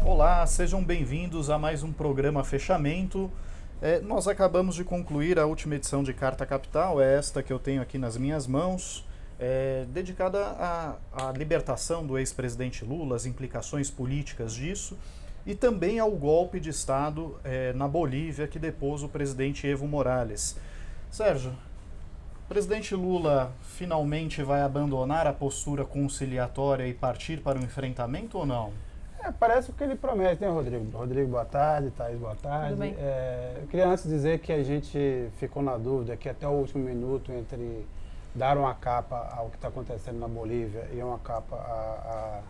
Olá, sejam bem-vindos a mais um programa Fechamento. Nós acabamos de concluir a última edição de Carta Capital, é esta que eu tenho aqui nas minhas mãos, dedicada à libertação do ex-presidente Lula, as implicações políticas disso, e também ao golpe de Estado na Bolívia que depôs o presidente Evo Morales. Sérgio, o presidente Lula finalmente vai abandonar a postura conciliatória e partir para o enfrentamento ou não? Parece o que ele promete, né, Rodrigo? Rodrigo, boa tarde. Thaís, boa tarde. Tudo bem. Eu queria antes dizer que a gente ficou na dúvida que até o último minuto entre dar uma capa ao que está acontecendo na Bolívia e uma capa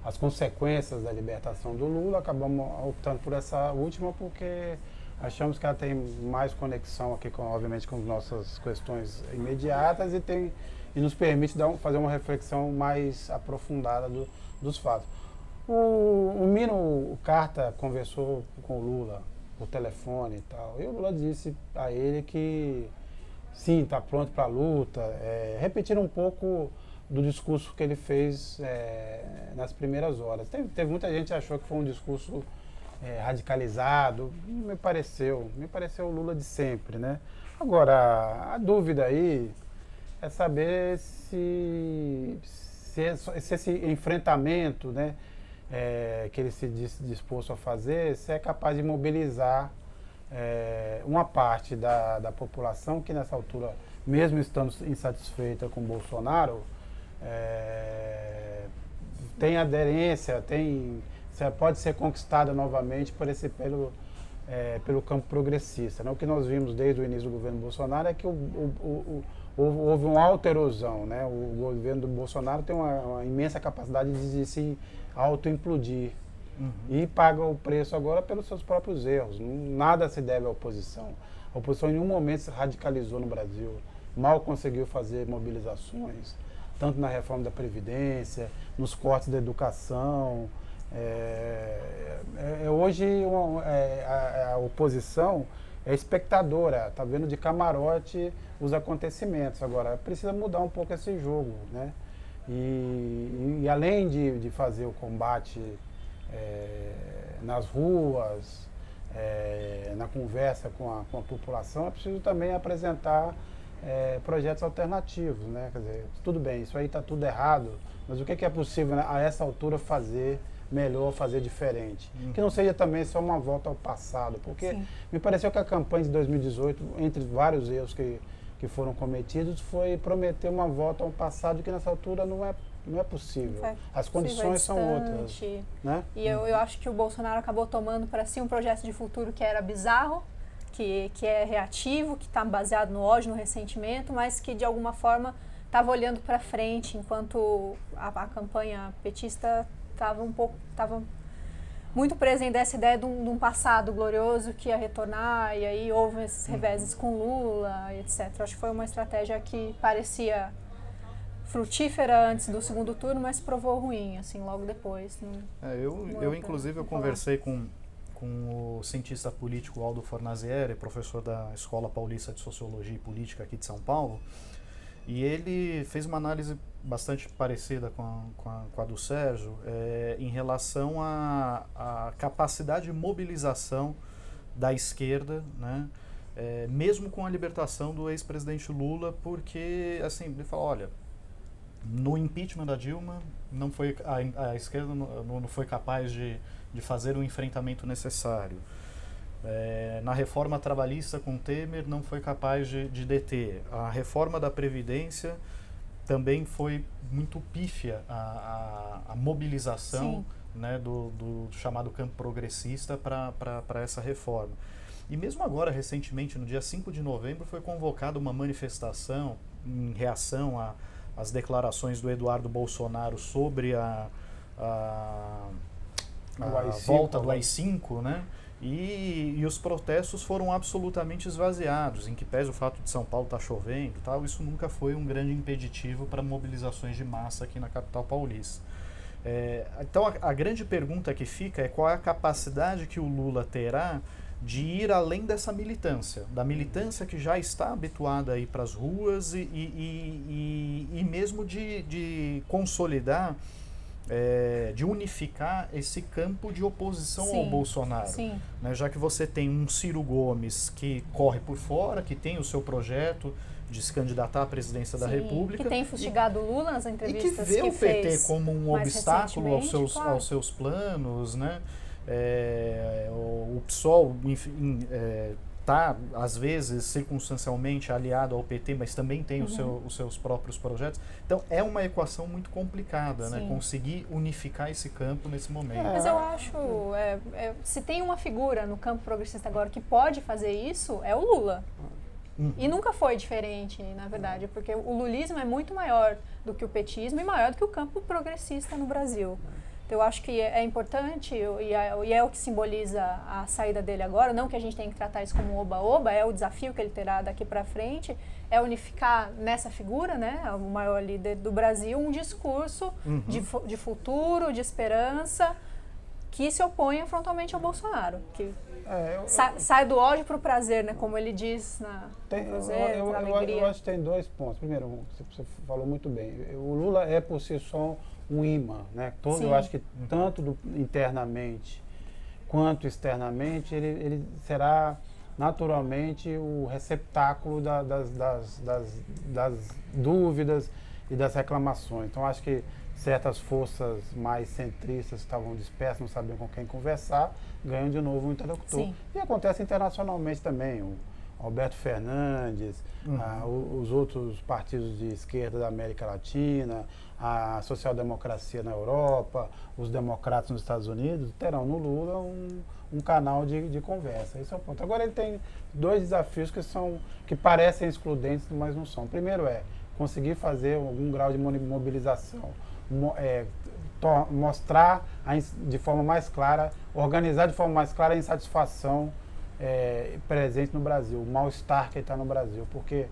às consequências da libertação do Lula. Acabamos optando por essa última porque achamos que ela tem mais conexão aqui, obviamente, com as nossas questões imediatas e nos permite fazer uma reflexão mais aprofundada dos fatos. O Carta conversou com o Lula por telefone e tal, e o Lula disse a ele que sim, está pronto para a luta, repetir um pouco do discurso que ele fez nas primeiras horas. Teve muita gente que achou que foi um discurso radicalizado, me pareceu o Lula de sempre, né? Agora, a dúvida aí é saber se esse enfrentamento, né, que ele se disposto a fazer, se é capaz de mobilizar uma parte da população que nessa altura, mesmo estando insatisfeita com Bolsonaro, tem aderência, pode ser conquistada novamente pelo campo progressista, né? O que nós vimos desde o início do governo Bolsonaro é que houve uma alta erosão, né? O governo do Bolsonaro tem uma imensa capacidade de se autoimplodir e paga o preço agora pelos seus próprios erros. Nada se deve à oposição. A oposição em nenhum momento se radicalizou no Brasil, mal conseguiu fazer mobilizações, tanto na reforma da Previdência, nos cortes da educação. Hoje a oposição é espectadora, está vendo de camarote os acontecimentos. Agora, precisa mudar um pouco esse jogo, né? E além de fazer o combate nas ruas, na conversa com a população, é preciso também apresentar projetos alternativos, né? Quer dizer, tudo bem, isso aí está tudo errado, mas o que é possível, né, a essa altura fazer melhor, fazer diferente? Que não seja também só uma volta ao passado, porque sim, me pareceu que a campanha de 2018, entre vários erros que foram cometidos, foi prometer uma volta ao passado que nessa altura não é possível. As condições são outras, né? E eu acho que o Bolsonaro acabou tomando para si um projeto de futuro que era bizarro, que é reativo, que está baseado no ódio, no ressentimento, mas que de alguma forma estava olhando para frente, enquanto a campanha petista estava muito presente dessa ideia de um passado glorioso que ia retornar, e aí houve esses reveses com Lula, etc. Acho que foi uma estratégia que parecia frutífera antes do segundo turno, mas provou ruim, assim, logo depois. Eu inclusive, eu conversei com o cientista político Aldo Fornazieri, professor da Escola Paulista de Sociologia e Política aqui de São Paulo, e ele fez uma análise bastante parecida com a do Sérgio, em relação à capacidade de mobilização da esquerda, né, mesmo com a libertação do ex-presidente Lula, porque assim, ele fala, olha, no impeachment da Dilma, a esquerda não foi capaz de fazer o enfrentamento necessário. Na reforma trabalhista com Temer não foi capaz de deter. A reforma da Previdência também foi muito pífia a mobilização, né, do chamado campo progressista para essa reforma. E mesmo agora, recentemente, no dia 5 de novembro, foi convocada uma manifestação em reação às declarações do Eduardo Bolsonaro sobre a volta do AI-5, né? E os protestos foram absolutamente esvaziados, em que pese o fato de São Paulo estar chovendo e tal, isso nunca foi um grande impeditivo para mobilizações de massa aqui na capital paulista. Então a grande pergunta que fica é qual é a capacidade que o Lula terá de ir além dessa militância, da militância que já está habituada a ir para as ruas e mesmo de consolidar de unificar esse campo de oposição ao Bolsonaro. Sim. Né? Já que você tem um Ciro Gomes que corre por fora, que tem o seu projeto de se candidatar à presidência da República. Que tem fustigado o Lula nas entrevistas e que vê o PT fez como um obstáculo claro. aos seus planos, né? O PSOL, enfim, está, às vezes, circunstancialmente aliado ao PT, mas também tem os seus próprios projetos. Então, é uma equação muito complicada, né? Conseguir unificar esse campo nesse momento. Mas eu acho, se tem uma figura no campo progressista agora que pode fazer isso, é o Lula. E nunca foi diferente, na verdade, porque o lulismo é muito maior do que o petismo e maior do que o campo progressista no Brasil. Então, eu acho que é importante e é o que simboliza a saída dele agora, não que a gente tenha que tratar isso como um oba-oba, é o desafio que ele terá daqui para frente, é unificar nessa figura, né, o maior líder do Brasil, um discurso de futuro, de esperança, que se oponha frontalmente ao Bolsonaro, que sai do ódio para o prazer, né, como ele diz na prazer, na alegria. Eu acho que tem dois pontos. Primeiro, você falou muito bem, o Lula é por si só um imã, né? Eu acho que tanto internamente quanto externamente ele será naturalmente o receptáculo das dúvidas e das reclamações. Então acho que certas forças mais centristas estavam dispersas, não sabiam com quem conversar, ganham de novo um interlocutor. E acontece internacionalmente também. O Alberto Fernandes, os outros partidos de esquerda da América Latina, a social-democracia na Europa, os democratas nos Estados Unidos, terão no Lula um canal de conversa. Esse é o ponto. Agora ele tem dois desafios que parecem excludentes, mas não são. O primeiro é conseguir fazer algum grau de mobilização, mostrar de forma mais clara, organizar de forma mais clara a insatisfação presente no Brasil, o mal-estar que está no Brasil, porque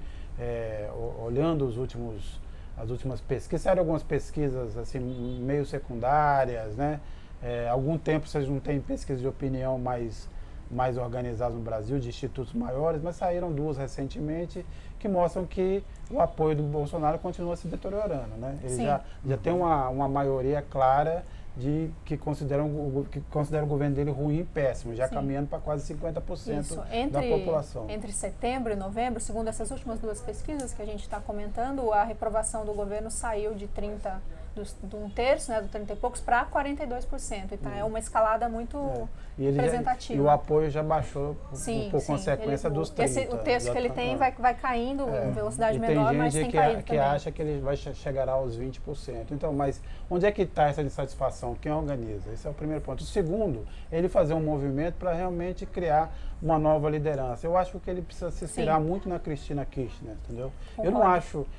olhando as últimas pesquisas, saíram algumas pesquisas assim, meio secundárias, né? Algum tempo vocês não têm pesquisas de opinião mais organizadas no Brasil, de institutos maiores, mas saíram duas recentemente que mostram que o apoio do Bolsonaro continua se deteriorando, né? Ele já tem uma maioria clara que considera o governo dele ruim e péssimo, já caminhando para quase 50% da população. Entre setembro e novembro, segundo essas últimas duas pesquisas que a gente está comentando, a reprovação do governo saiu de 30, de um terço, né, do 30 e poucos, para 42%. Então é uma escalada muito representativa. E o apoio já baixou por consequência dos 30%. O terço que ele tem vai caindo em velocidade menor, mas tem caído que acha que ele vai chegar aos 20%. Então, mas onde é que está essa insatisfação? Quem organiza? Esse é o primeiro ponto. O segundo, ele fazer um movimento para realmente criar uma nova liderança. Eu acho que ele precisa se inspirar muito na Cristina Kirchner, entendeu?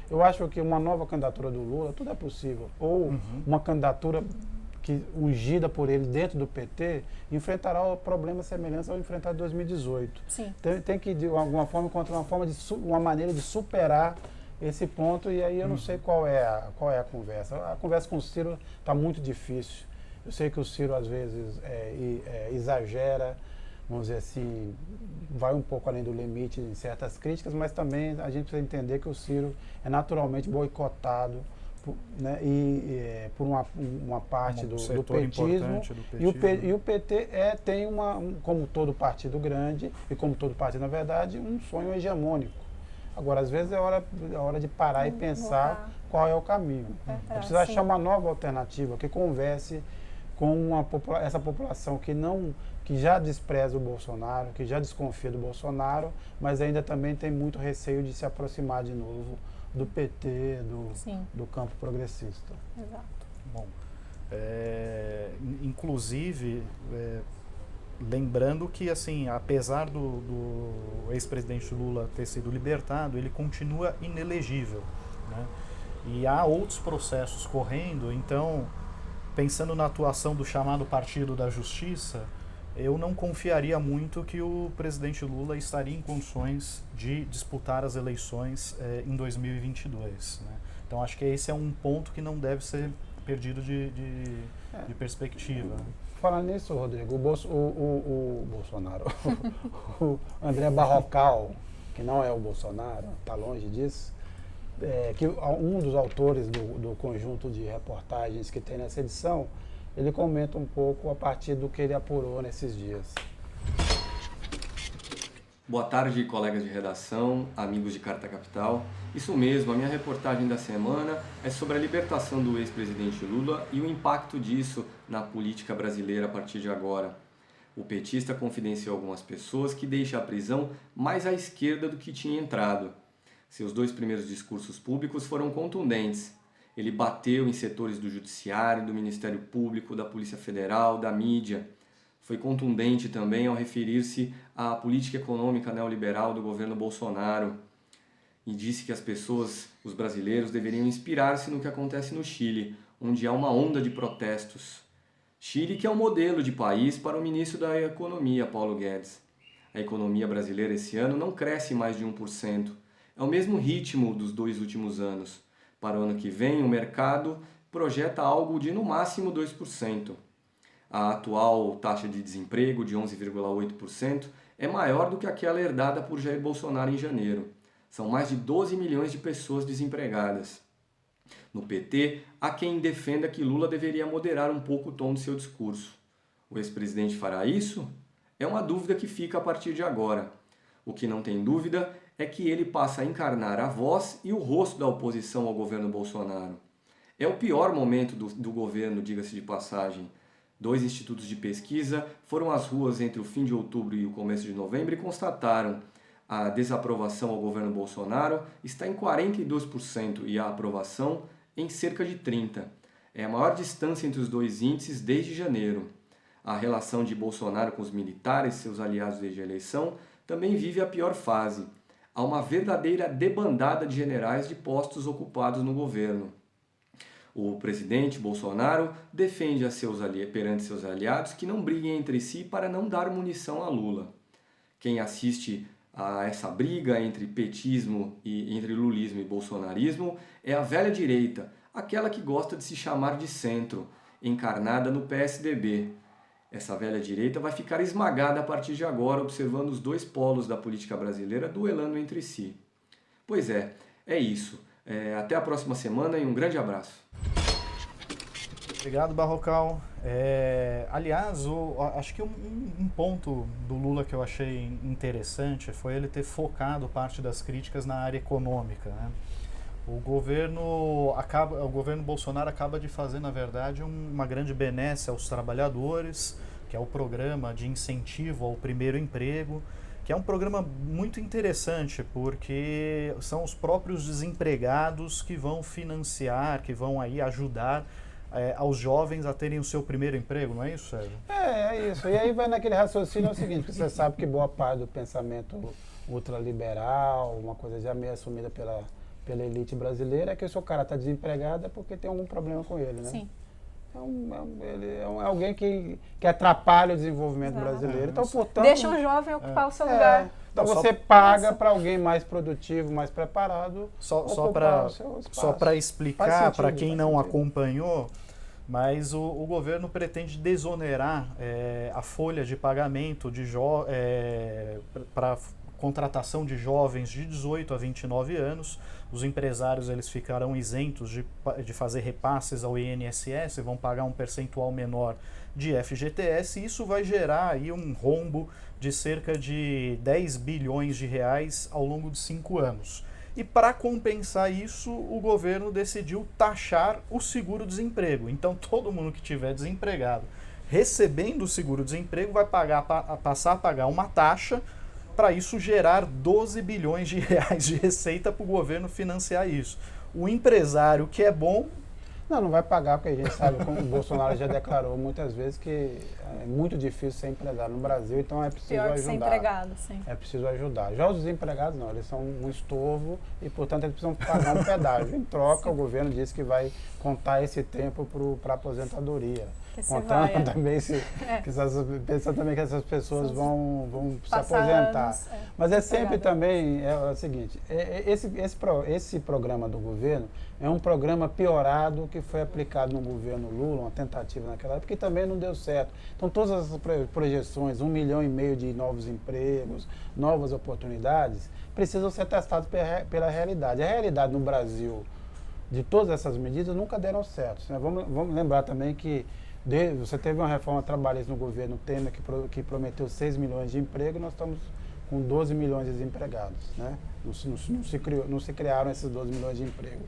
Eu acho que uma nova candidatura do Lula, tudo é possível. Ou uma candidatura ungida por ele dentro do PT, enfrentará problemas semelhantes ao enfrentar em 2018. Tem que, de alguma forma, encontrar uma maneira de superar esse ponto, e aí eu não sei qual é a conversa. A conversa com o Ciro está muito difícil. Eu sei que o Ciro, às vezes, exagera, vamos dizer assim, vai um pouco além do limite em certas críticas, mas também a gente precisa entender que o Ciro é naturalmente boicotado, né, por uma parte do petismo, e o PT tem como todo partido grande, e como todo partido, na verdade, um sonho hegemônico. Agora, às vezes é hora de parar e pensar qual é o caminho. É preciso achar uma nova alternativa que converse com essa população que já despreza o Bolsonaro, que já desconfia do Bolsonaro, mas ainda também tem muito receio de se aproximar de novo do PT, do campo progressista. Exato. Bom, inclusive, lembrando que, assim, apesar do ex-presidente Lula ter sido libertado, ele continua inelegível, né? E há outros processos correndo, então, pensando na atuação do chamado Partido da Justiça, eu não confiaria muito que o presidente Lula estaria em condições de disputar as eleições em 2022, né? Então, acho que esse é um ponto que não deve ser perdido de perspectiva. Falando nisso, Rodrigo, o Bolsonaro, o André Barrocal, que não é o Bolsonaro, está longe disso, que um dos autores do conjunto de reportagens que tem nessa edição, ele comenta um pouco a partir do que ele apurou nesses dias. Boa tarde, colegas de redação, amigos de Carta Capital. Isso mesmo, a minha reportagem da semana é sobre a libertação do ex-presidente Lula e o impacto disso na política brasileira a partir de agora. O petista confidenciou algumas pessoas que deixa a prisão mais à esquerda do que tinha entrado. Seus 2 primeiros discursos públicos foram contundentes. Ele bateu em setores do Judiciário, do Ministério Público, da Polícia Federal, da mídia. Foi contundente também ao referir-se à política econômica neoliberal do governo Bolsonaro e disse que as pessoas, os brasileiros, deveriam inspirar-se no que acontece no Chile, onde há uma onda de protestos. Chile que é um modelo de país para o ministro da Economia, Paulo Guedes. A economia brasileira esse ano não cresce mais de 1%. É o mesmo ritmo dos 2 últimos anos. Para o ano que vem, o mercado projeta algo de no máximo 2%. A atual taxa de desemprego, de 11,8%, é maior do que aquela herdada por Jair Bolsonaro em janeiro. São mais de 12 milhões de pessoas desempregadas. No PT, há quem defenda que Lula deveria moderar um pouco o tom de seu discurso. O ex-presidente fará isso? É uma dúvida que fica a partir de agora. O que não tem dúvida é que ele passa a encarnar a voz e o rosto da oposição ao governo Bolsonaro. É o pior momento do governo, diga-se de passagem. 2 institutos de pesquisa foram às ruas entre o fim de outubro e o começo de novembro e constataram a desaprovação ao governo Bolsonaro está em 42% e a aprovação em cerca de 30%. É a maior distância entre os 2 índices desde janeiro. A relação de Bolsonaro com os militares, seus aliados desde a eleição, também vive a pior fase. Há uma verdadeira debandada de generais de postos ocupados no governo. O presidente Bolsonaro defende perante seus aliados que não briguem entre si para não dar munição a Lula. Quem assiste a essa briga entre petismo e entre lulismo e bolsonarismo é a velha direita, aquela que gosta de se chamar de centro, encarnada no PSDB. Essa velha direita vai ficar esmagada a partir de agora, observando os 2 polos da política brasileira duelando entre si. Pois é isso. Até a próxima semana e um grande abraço. Obrigado, Barrocal. Aliás, acho que um ponto do Lula que eu achei interessante foi ele ter focado parte das críticas na área econômica, né? O governo Bolsonaro acaba de fazer, na verdade, uma grande benesse aos trabalhadores, que é o programa de incentivo ao primeiro emprego, que é um programa muito interessante, porque são os próprios desempregados que vão financiar, que vão aí ajudar aos jovens a terem o seu primeiro emprego, não é isso, Sérgio? É isso. E aí vai naquele raciocínio, é o seguinte, que você sabe que boa parte do pensamento ultraliberal, uma coisa já meio assumida pela elite brasileira, é que se o cara está desempregado é porque tem algum problema com ele, né? Sim. Ele é alguém que atrapalha o desenvolvimento brasileiro. Então, portanto, deixa um jovem ocupar o seu lugar. Então você paga para alguém mais produtivo, mais preparado. Só para explicar para quem não acompanhou, mas o governo pretende desonerar a folha de pagamento para contratação de jovens de 18 a 29 anos. Os empresários eles ficarão isentos de fazer repasses ao INSS, vão pagar um percentual menor de FGTS, e isso vai gerar aí um rombo de cerca de 10 bilhões de reais ao longo de 5 anos. E para compensar isso, o governo decidiu taxar o seguro-desemprego. Então todo mundo que estiver desempregado recebendo o seguro-desemprego vai passar a pagar uma taxa, para isso gerar 12 bilhões de reais de receita para o governo financiar isso. O empresário que é bom... Não vai pagar, porque a gente sabe, como o Bolsonaro já declarou muitas vezes, que é muito difícil ser empregado no Brasil, então é preciso ajudar. Pior que ser empregado, sim. É preciso ajudar. Já os desempregados não, eles são um estorvo e, portanto, eles precisam pagar um pedágio. Em troca, o governo disse que vai contar esse tempo para a aposentadoria. Que se contando vai, também, pensando também que essas pessoas vão se aposentar. Anos, Mas é sempre também, é o seguinte, esse programa do governo é um programa piorado que foi aplicado no governo Lula, uma tentativa naquela época, que também não deu certo. Então todas as projeções, 1,5 milhão de novos empregos, novas oportunidades, precisam ser testadas pela realidade. A realidade no Brasil de todas essas medidas nunca deram certo, né? Vamos lembrar também que você teve uma reforma trabalhista no governo Temer que prometeu 6 milhões de empregos, nós estamos com 12 milhões de desempregados, né? Não se criaram esses 12 milhões de empregos.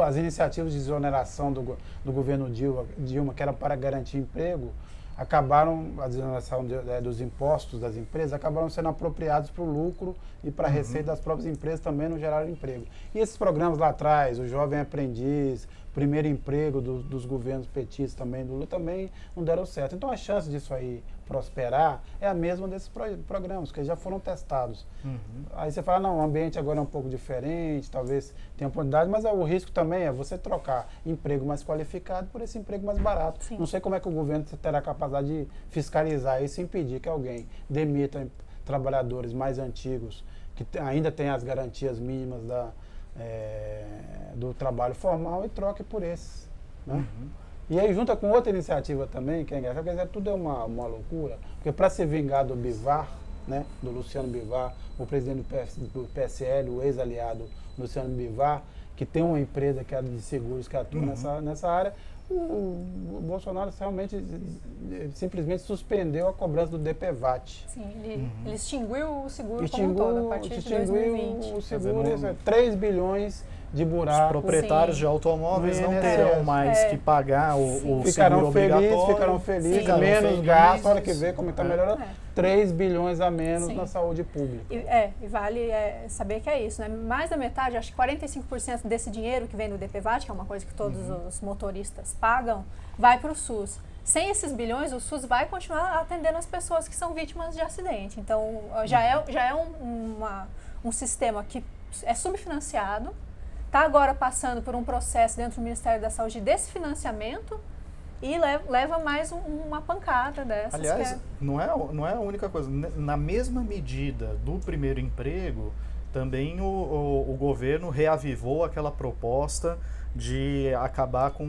As iniciativas de exoneração do governo Dilma, que era para garantir emprego, a desoneração dos impostos das empresas, acabaram sendo apropriados para o lucro e para a receita das próprias empresas, também não geraram emprego. E esses programas lá atrás, o Jovem Aprendiz, primeiro emprego dos governos petistas também, do Lula, também não deram certo. Então a chance disso aí prosperar é a mesma desses programas, que já foram testados. Aí você fala, não, o ambiente agora é um pouco diferente, talvez tenha oportunidade, mas o risco também é você trocar emprego mais qualificado por esse emprego mais barato. Sim. Não sei como é que o governo terá capacidade de fiscalizar isso e impedir que alguém demita trabalhadores mais antigos, que ainda têm as garantias mínimas do trabalho formal e troque por esses, né? E aí junta com outra iniciativa também, que é engraçado, quer dizer, tudo é uma loucura, porque para se vingar do Bivar, né, do Luciano Bivar, o presidente do PSL, o ex-aliado Luciano Bivar, que tem uma empresa que é de seguros que atua nessa área, o Bolsonaro realmente simplesmente suspendeu a cobrança do DPVAT. Sim, ele extinguiu o seguro como um todo, a partir de 2020. O seguro, 3 bilhões de buracos. Os proprietários de automóveis não terão mais que pagar o seguro obrigatório. Ficarão felizes, menos gasto, olha que vê como está melhorando. 3 bilhões a menos na saúde pública. E vale saber que é isso, né? Mais da metade, acho que 45% desse dinheiro que vem do DPVAT, que é uma coisa que todos os motoristas pagam, vai para o SUS. Sem esses bilhões, o SUS vai continuar atendendo as pessoas que são vítimas de acidente. Então, já é um sistema que é subfinanciado, está agora passando por um processo dentro do Ministério da Saúde desse financiamento e leva mais uma pancada dessas. Aliás, não é a única coisa. Na mesma medida do primeiro emprego, também o governo reavivou aquela proposta de acabar com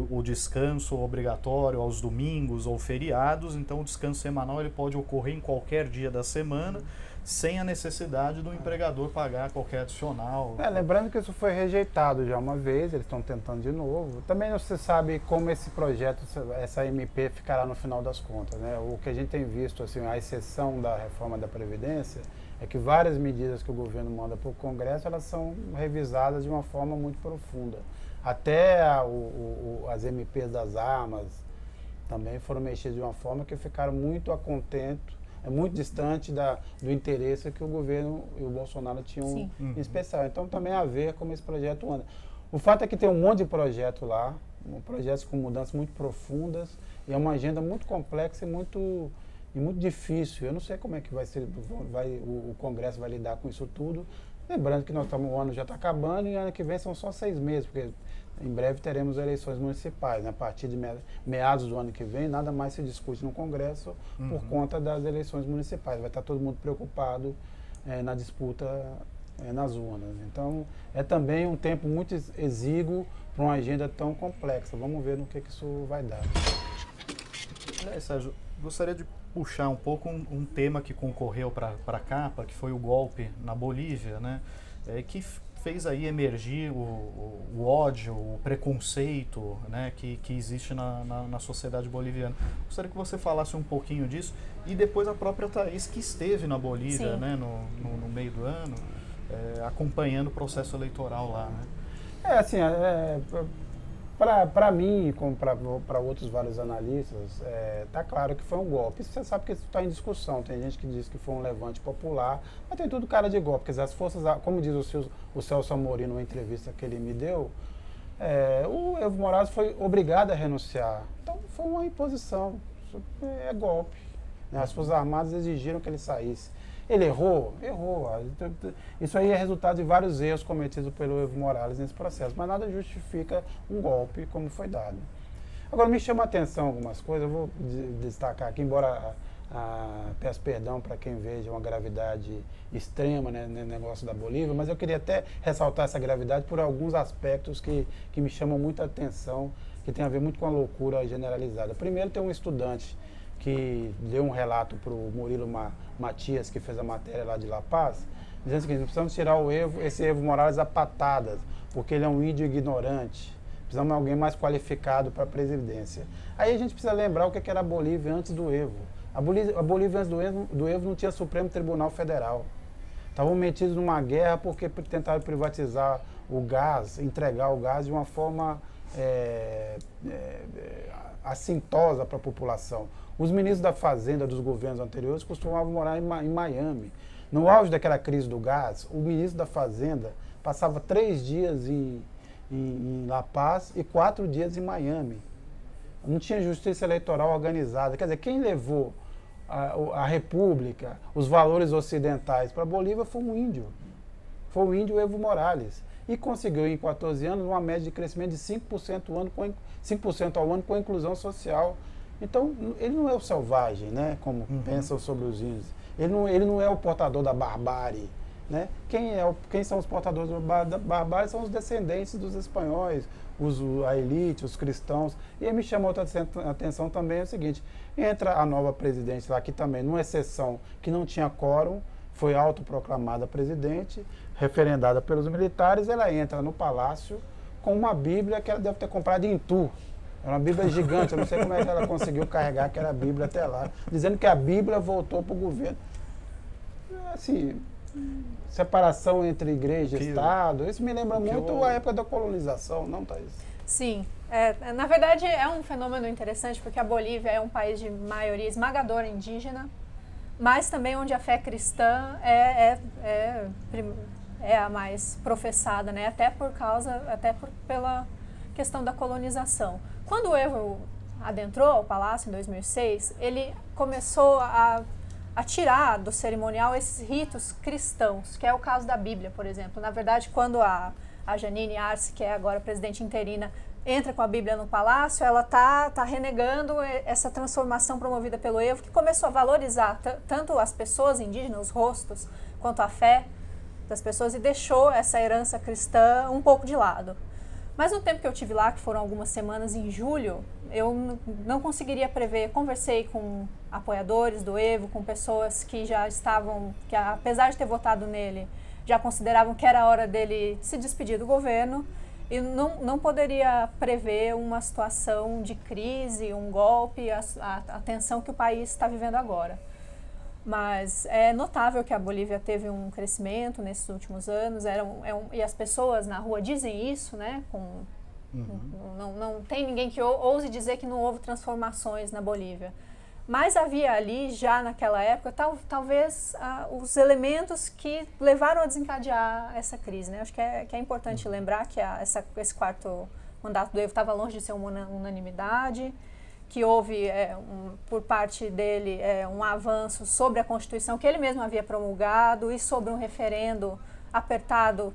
o descanso obrigatório aos domingos ou feriados. Então o descanso semanal ele pode ocorrer em qualquer dia da semana, sem a necessidade do empregador pagar qualquer adicional. Lembrando que isso foi rejeitado já uma vez, eles estão tentando de novo. Também não se sabe como esse projeto, essa MP ficará no final das contas, né? O que a gente tem visto, assim, a exceção da reforma da Previdência, é que várias medidas que o governo manda para o Congresso, elas são revisadas de uma forma muito profunda. Até as MPs das armas também foram mexidas de uma forma que ficaram muito a contento, muito distante do interesse que o governo e o Bolsonaro tinham em especial. Então também há a ver como esse projeto anda. O fato é que tem um monte de projeto lá, projetos com mudanças muito profundas, e é uma agenda muito complexa e muito difícil. Eu não sei como é que vai ser, o Congresso vai lidar com isso tudo. Lembrando que o ano já está acabando e ano que vem são só 6 meses, porque em breve teremos eleições municipais, né? A partir de meados do ano que vem, nada mais se discute no Congresso por conta das eleições municipais. Vai estar todo mundo preocupado na disputa nas urnas. Então, é também um tempo muito exíguo para uma agenda tão complexa. Vamos ver no que isso vai dar. Sérgio, gostaria de puxar um pouco um tema que concorreu para a capa, que foi o golpe na Bolívia, né? Que fez aí emergir o ódio, o preconceito, né, que existe na sociedade boliviana. Gostaria que você falasse um pouquinho disso e depois a própria Thaís, que esteve na Bolívia, né, no meio do ano, acompanhando o processo eleitoral lá, né? Para mim, como para outros vários analistas, está claro que foi um golpe. Você sabe que isso está em discussão. Tem gente que diz que foi um levante popular, mas tem tudo cara de golpe. Quer dizer, as forças, como diz o Celso Amorim numa entrevista que ele me deu, o Evo Morales foi obrigado a renunciar. Então foi uma imposição, é golpe. As Forças Armadas exigiram que ele saísse. Ele errou? Errou. Isso aí é resultado de vários erros cometidos pelo Evo Morales nesse processo, mas nada justifica um golpe como foi dado. Agora, me chama a atenção algumas coisas, eu vou destacar aqui, embora peço perdão para quem veja uma gravidade extrema, né, no negócio da Bolívia, mas eu queria até ressaltar essa gravidade por alguns aspectos que me chamam muita atenção, que tem a ver muito com a loucura generalizada. Primeiro, tem um estudante que deu um relato para o Murilo Matias, que fez a matéria lá de La Paz, dizendo o seguinte: precisamos tirar esse Evo Morales a patadas, porque ele é um índio ignorante. Precisamos de alguém mais qualificado para a presidência. Aí a gente precisa lembrar o que era a Bolívia antes do Evo. A Bolívia antes do Evo não tinha Supremo Tribunal Federal. Estavam metidos numa guerra porque tentaram privatizar o gás, entregar o gás de uma forma assintosa para a população. Os ministros da Fazenda dos governos anteriores costumavam morar em Miami. No auge daquela crise do gás, o ministro da Fazenda passava 3 dias em La Paz e 4 dias em Miami. Não tinha justiça eleitoral organizada. Quer dizer, quem levou a República, os valores ocidentais para a Bolívia foi um índio. Foi o índio Evo Morales. E conseguiu, em 14 anos, uma média de crescimento de 5% ao ano com a inclusão social. Então, ele não é o selvagem, né, como pensam sobre os índios. Ele não é o portador da barbárie. Né? Quem são os portadores da barbárie são os descendentes dos espanhóis, a elite, os cristãos. E aí me chamou outra atenção também o seguinte: entra a nova presidente lá, que também, numa exceção que não tinha quórum, foi autoproclamada presidente, referendada pelos militares. Ela entra no palácio com uma Bíblia que ela deve ter comprado em Itu. É uma Bíblia gigante, eu não sei como é que ela conseguiu carregar aquela Bíblia até lá, dizendo que a Bíblia voltou para o governo. Assim, separação entre igreja e Estado, isso me lembra muito a época da colonização, não, Thaís? Sim. Na verdade, é um fenômeno interessante, porque a Bolívia é um país de maioria esmagadora indígena, mas também onde a fé cristã é a mais professada, né? Pela questão da colonização. Quando o Evo adentrou ao palácio em 2006, ele começou a tirar do cerimonial esses ritos cristãos, que é o caso da Bíblia, por exemplo. Na verdade, quando a Janine Arce, que é agora presidente interina, entra com a Bíblia no palácio, ela tá renegando essa transformação promovida pelo Evo, que começou a valorizar tanto as pessoas indígenas, os rostos, quanto a fé das pessoas, e deixou essa herança cristã um pouco de lado. Mas no tempo que eu estive lá, que foram algumas semanas em julho, eu não conseguiria prever. Conversei com apoiadores do Evo, com pessoas que já estavam, que apesar de ter votado nele, já consideravam que era a hora dele se despedir do governo, e não poderia prever uma situação de crise, um golpe, a tensão que o país está vivendo agora. Mas é notável que a Bolívia teve um crescimento nesses últimos anos, e as pessoas na rua dizem isso, né? Não tem ninguém que ouse dizer que não houve transformações na Bolívia. Mas havia ali, já naquela época, talvez os elementos que levaram a desencadear essa crise, né? Acho que é importante lembrar que esse quarto mandato do Evo estava longe de ser uma unanimidade, que houve, por parte dele, um avanço sobre a Constituição que ele mesmo havia promulgado e sobre um referendo apertado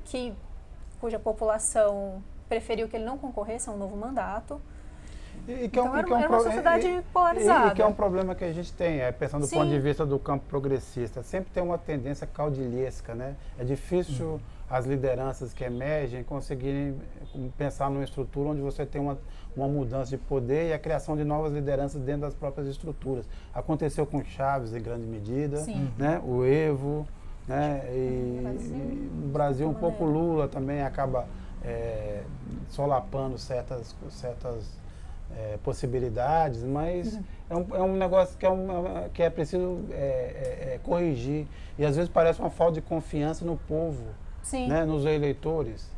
cuja população preferiu que ele não concorresse a um novo mandato. Era uma sociedade polarizada. E que é um problema que a gente tem, pensando do ponto de vista do campo progressista. Sempre tem uma tendência caudilhesca, né? É difícil as lideranças que emergem conseguirem pensar numa estrutura onde você tem uma mudança de poder e a criação de novas lideranças dentro das próprias estruturas. Aconteceu com Chaves em grande medida, né? O Evo, né? E no Brasil um pouco Lula também acaba solapando certas possibilidades, mas é um negócio que é preciso corrigir. E às vezes parece uma falta de confiança no povo, né, nos eleitores.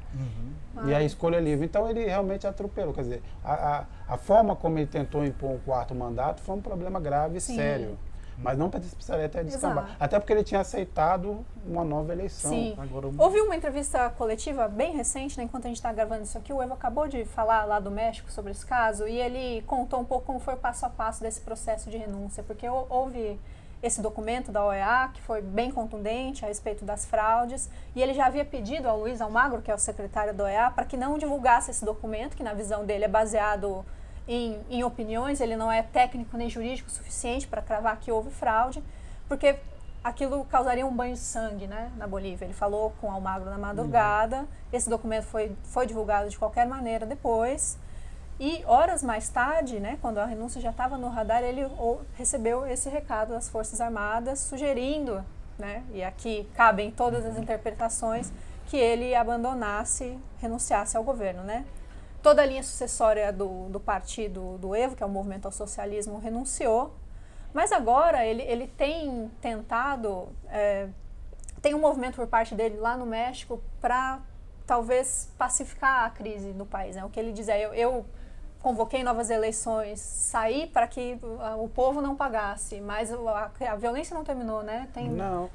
E a escolha é livre. Então ele realmente atropelou. Quer dizer, a forma como ele tentou impor um quarto mandato foi um problema grave e sério. Mas não precisaria até descambar. Até porque ele tinha aceitado uma nova eleição. Sim. Houve uma entrevista coletiva bem recente, né, enquanto a gente está gravando isso aqui, o Evo acabou de falar lá do México sobre esse caso, e ele contou um pouco como foi o passo a passo desse processo de renúncia, porque houve esse documento da OEA, que foi bem contundente a respeito das fraudes, e ele já havia pedido ao Luiz Almagro, que é o secretário da OEA, para que não divulgasse esse documento, que na visão dele é baseado em opiniões, ele não é técnico nem jurídico o suficiente para cravar que houve fraude, porque aquilo causaria um banho de sangue, né, na Bolívia. Ele falou com Almagro na madrugada, esse documento foi divulgado de qualquer maneira depois, e horas mais tarde, né, quando a renúncia já estava no radar, ele recebeu esse recado das Forças Armadas sugerindo, né, e aqui cabem todas as interpretações, que ele abandonasse, renunciasse ao governo, né. Toda a linha sucessória do partido do Evo, que é o Movimento ao Socialismo, renunciou, mas agora ele tem tentado, tem um movimento por parte dele lá no México para talvez pacificar a crise do país, né? O que ele diz é, eu convoquei novas eleições, saí para que o povo não pagasse, mas a violência não terminou, né?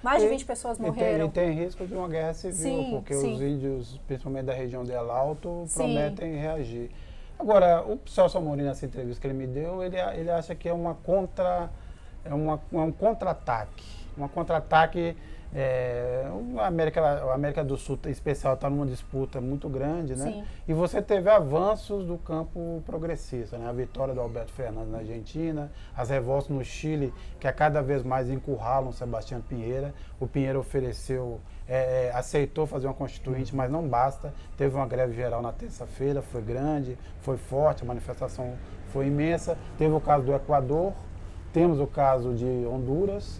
Mais de 20 pessoas morreram. E tem risco de uma guerra civil, porque os índios, principalmente da região del Alto, prometem reagir. Agora, o Celso Amorim, nessa entrevista que ele me deu, ele acha que é um contra-ataque. Um contra-ataque. A América do Sul, em especial, está numa disputa muito grande, né? Sim. E você teve avanços do campo progressista, né? A vitória do Alberto Fernandes na Argentina, as revoltas no Chile, que a cada vez mais encurralam Sebastião Pinheira. O Pinheira ofereceu, aceitou fazer uma constituinte, mas não basta. Teve uma greve geral na terça-feira, foi grande, foi forte, a manifestação foi imensa. Teve o caso do Equador, temos o caso de Honduras,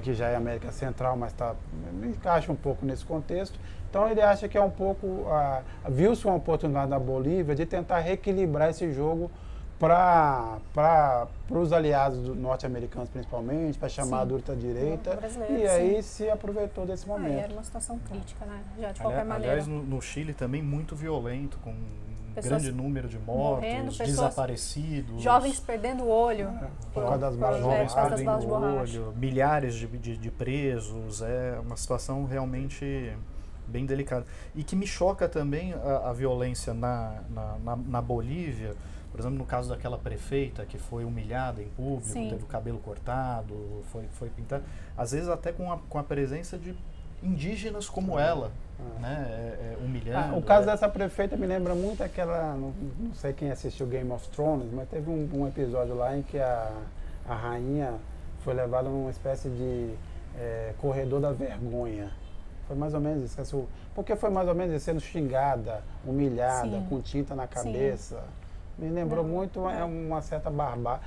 que já é América Central, mas encaixa um pouco nesse contexto. Então ele acha que é um pouco, viu-se uma oportunidade na Bolívia de tentar reequilibrar esse jogo para os aliados norte-americanos principalmente, para chamar a ultradireita, e aí se aproveitou desse momento. Era uma situação crítica, né? Já de qualquer maneira. Aliás, no Chile também muito violento, com grande número de mortos, desaparecidos. Jovens perdendo o olho. Por causa das balas de borracha. Milhares de presos. É uma situação realmente bem delicada. E que me choca também a violência na Bolívia. Por exemplo, no caso daquela prefeita que foi humilhada em público, teve o cabelo cortado, foi pintada. Às vezes até com a presença de indígenas como ela. Né, humilhando. O caso dessa prefeita me lembra muito aquela, não sei quem assistiu Game of Thrones, mas teve um episódio lá em que a rainha foi levada numa espécie de corredor da vergonha. Foi mais ou menos isso, porque foi mais ou menos isso, sendo xingada, humilhada, com tinta na cabeça. Me lembrou muito uma certa barbárie,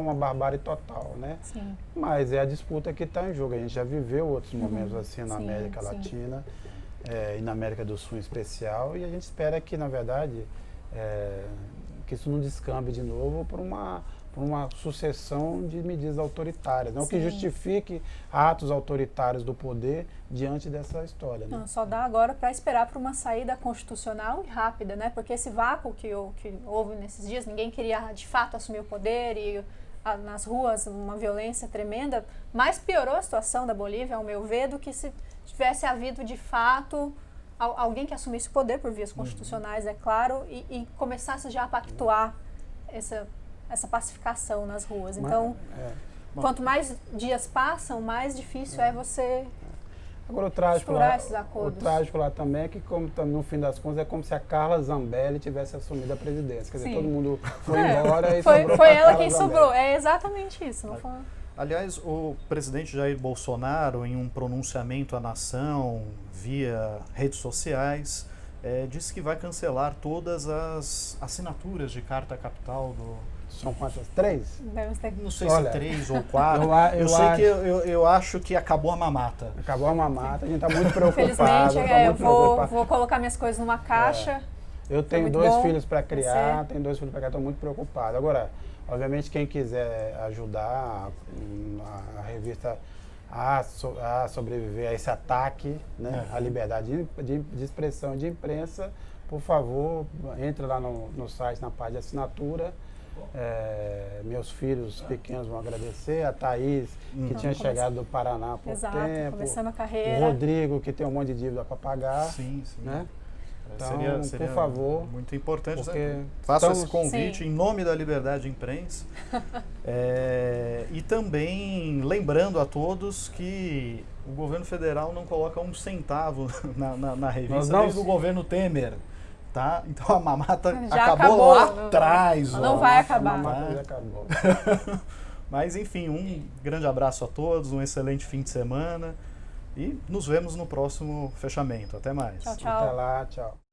uma barbárie total, né? Sim. Mas é a disputa que está em jogo. A gente já viveu outros momentos assim na América Latina. E na América do Sul em especial, e a gente espera que, na verdade, que isso não descambe de novo por uma sucessão de medidas autoritárias, não que justifique atos autoritários do poder diante dessa história. Né? Não, só dá agora para esperar por uma saída constitucional e rápida, né? Porque esse vácuo que houve nesses dias, ninguém queria de fato assumir o poder e nas ruas uma violência tremenda, mais piorou a situação da Bolívia, ao meu ver, do que se tivesse havido de fato alguém que assumisse o poder por vias constitucionais, é claro, e começasse já a pactuar essa pacificação nas ruas. Então, quanto mais dias passam, mais difícil é você Agora, esses acordos. O trágico lá também é que, no fim das contas, é como se a Carla Zambelli tivesse assumido a presidência. Quer dizer, todo mundo foi embora e sobrou foi ela Carla quem Zambelli. sobrou. É exatamente isso. Não foi... Aliás, o presidente Jair Bolsonaro, em um pronunciamento à nação via redes sociais, disse que vai cancelar todas as assinaturas de Carta Capital do... São quantas? 3? Não sei se 3 ou 4. Eu acho que acabou a mamata. Acabou a mamata, a gente está muito preocupado. Infelizmente, eu vou colocar minhas coisas numa caixa. Eu tenho 2 filhos para criar, estou muito preocupado. Agora, obviamente, quem quiser ajudar a revista a sobreviver a esse ataque, né, à liberdade de expressão e de imprensa, por favor, entre lá no site, na página de assinatura. Meus filhos pequenos vão agradecer, a Thaís, que tinha chegado do Paraná há pouco tempo, começando a carreira. o Rodrigo, que tem um monte de dívida para pagar. Sim. Né? Então, seria por favor, muito importante. porque faça esse convite em nome da liberdade de imprensa. E também lembrando a todos que o governo federal não coloca um centavo na revista, desde o governo Temer. tá? Então a mamata Já acabou lá acabou, atrás. não ó. vai A acabar. mamata já acabou. Mas enfim, um grande abraço a todos, um excelente fim de semana e nos vemos no próximo fechamento. Até mais. Tchau, tchau. Até lá, tchau.